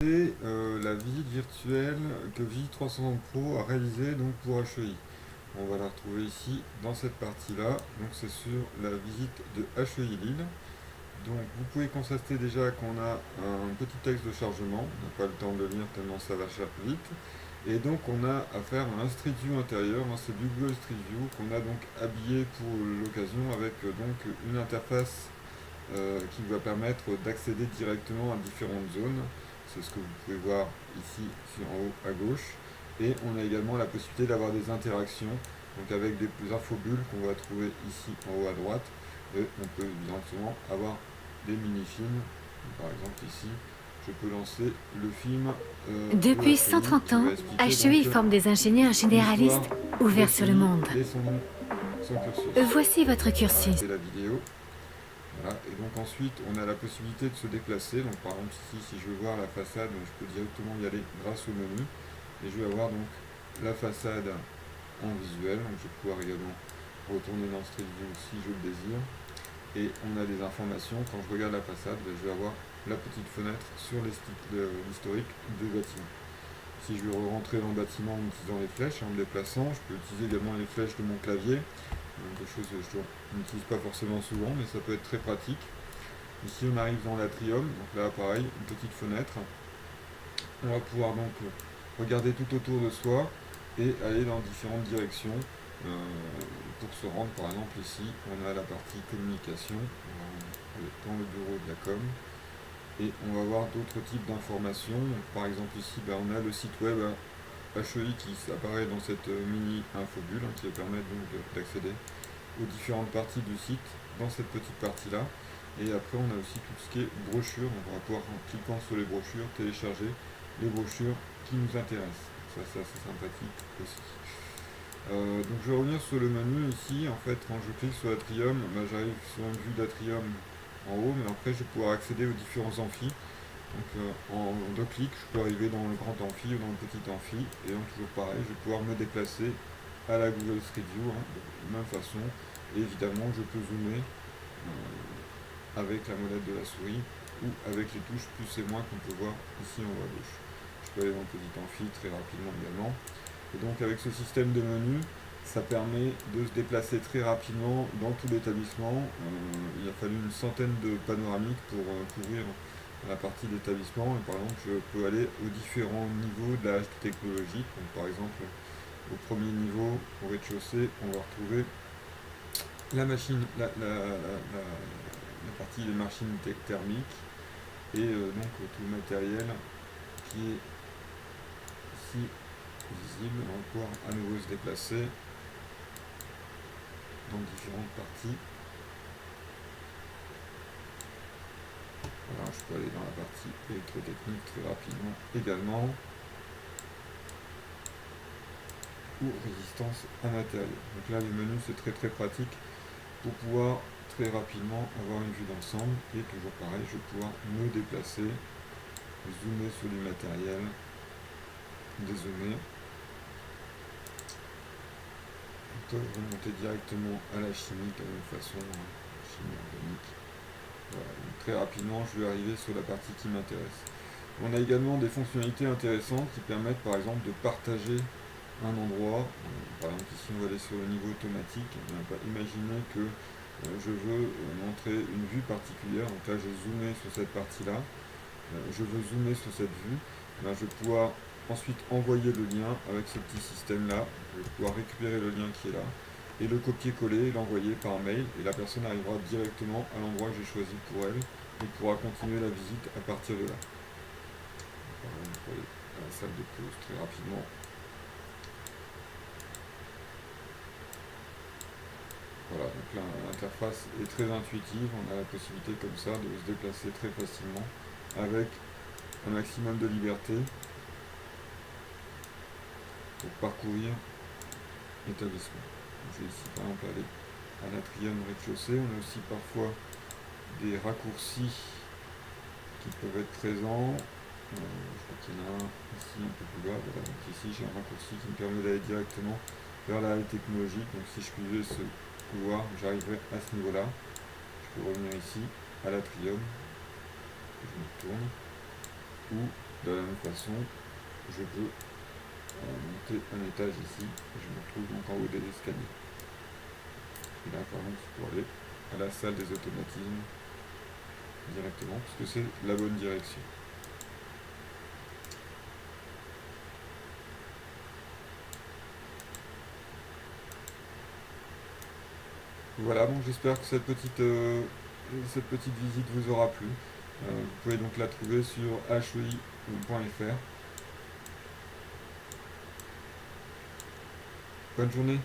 C'est la visite virtuelle que Vigi360 Pro a réalisée donc pour HEI. On va la retrouver ici dans cette partie-là. Donc c'est sur la visite de HEI Lille. Donc vous pouvez constater déjà qu'on a un petit texte de chargement. On n'a pas le temps de le lire tellement ça va vite. Et donc on a à faire un Street View intérieur. C'est du Google Street View qu'on a donc habillé pour l'occasion avec donc une interface qui va permettre d'accéder directement à différentes zones. C'est ce que vous pouvez voir ici en haut à gauche. Et on a également la possibilité d'avoir des interactions, donc avec des infobulles qu'on va trouver ici en haut à droite. Et on peut évidemment avoir des mini-films. Par exemple ici, je peux lancer le film de Depuis HEI 130 qui va ans, expliquer HEI donc forme des ingénieurs l'histoire généralistes ouverts sur le d'HEI monde. et son cursus. Voici votre On va cursus. arrêter la vidéo. Voilà. Et donc ensuite on a la possibilité de se déplacer. Donc par exemple ici si je veux voir la façade, je peux directement y aller grâce au menu. Et je vais avoir donc la façade en visuel. Donc je vais pouvoir également retourner dans Street View si je le désire. Et on a des informations. Quand je regarde la façade, je vais avoir la petite fenêtre sur l'historique des bâtiments. Si je veux rentrer dans le bâtiment en utilisant les flèches, en me déplaçant, je peux utiliser également les flèches de mon clavier. Quelque chose que je n'utilise pas forcément souvent, mais ça peut être très pratique. Ici on arrive dans l'atrium, donc là pareil, une petite fenêtre. On va pouvoir donc regarder tout autour de soi et aller dans différentes directions. Pour se rendre par exemple ici, on a la partie communication, dans le bureau de la com. Et on va voir d'autres types d'informations. Par exemple ici on a le site web HEI qui apparaît dans cette mini infobule qui va permettre donc d'accéder aux différentes parties du site dans cette petite partie là. Et après on a aussi tout ce qui est brochures. Donc on va pouvoir en cliquant sur les brochures télécharger les brochures qui nous intéressent. Ça c'est assez sympathique aussi. Donc je vais revenir sur le menu ici. En fait quand je clique sur l'atrium, j'arrive sur une vue d'atrium en haut, mais après je vais pouvoir accéder aux différents amphis. Donc en deux clics je peux arriver dans le grand amphi ou dans le petit amphi, et donc toujours pareil, je vais pouvoir me déplacer à la Google Street View de la même façon. Et évidemment je peux zoomer avec la molette de la souris ou avec les touches plus et moins qu'on peut voir ici en haut à gauche. Je peux aller dans le petit amphi très rapidement également. Et donc avec ce système de menu, ça permet de se déplacer très rapidement dans tout l'établissement. Il a fallu une centaine de panoramiques pour couvrir la partie d'établissement. Par exemple, je peux aller aux différents niveaux d'âge technologique. Donc, par exemple, au premier niveau, au rez-de-chaussée, on va retrouver la machine, la partie des machines thermiques et donc tout le matériel qui est ici visible. On va pouvoir à nouveau se déplacer dans différentes parties. Voilà, je peux aller dans la partie électrotechnique très rapidement également, ou résistance à matériaux. Donc là les menus c'est très pratique pour pouvoir très rapidement avoir une vue d'ensemble. Et toujours pareil, je vais pouvoir me déplacer, zoomer sur du matériel, dézoomer. On peut remonter directement à la chimie de la même façon, chimie organique. Voilà, donc très rapidement je vais arriver sur la partie qui m'intéresse. On a également des fonctionnalités intéressantes qui permettent par exemple de partager un endroit. Par exemple ici on va aller sur le niveau automatique. On va imaginer que je veux montrer une vue particulière. Donc là j'ai zoomé sur cette partie là. Je veux zoomer sur cette vue. Là, je vais pouvoir ensuite envoyer le lien avec ce petit système là. Je vais pouvoir récupérer le lien qui est là et le copier-coller et l'envoyer par mail, et la personne arrivera directement à l'endroit que j'ai choisi pour elle et pourra continuer la visite à partir de là. Par exemple, pour aller à la salle de pause très rapidement. Voilà, donc là l'interface est très intuitive, on a la possibilité comme ça de se déplacer très facilement avec un maximum de liberté pour parcourir l'établissement. Je vais ici par exemple aller à l'atrium rez-de-chaussée. On a aussi parfois des raccourcis qui peuvent être présents. Je crois qu'il y en a un ici un peu plus bas. Voilà, donc ici j'ai un raccourci qui me permet d'aller directement vers la halle technologique. Donc si je suivais ce couloir, j'arriverai à ce niveau là. Je peux revenir ici à l'atrium, je me tourne, ou De la même façon, je peux monter un étage ici, et je me retrouve donc en haut des escaliers. Et là, par contre, pour aller à la salle des automatismes directement, puisque c'est la bonne direction. Voilà, donc j'espère que cette petite visite vous aura plu. Vous pouvez donc la trouver sur hoi.fr. Bonne journée.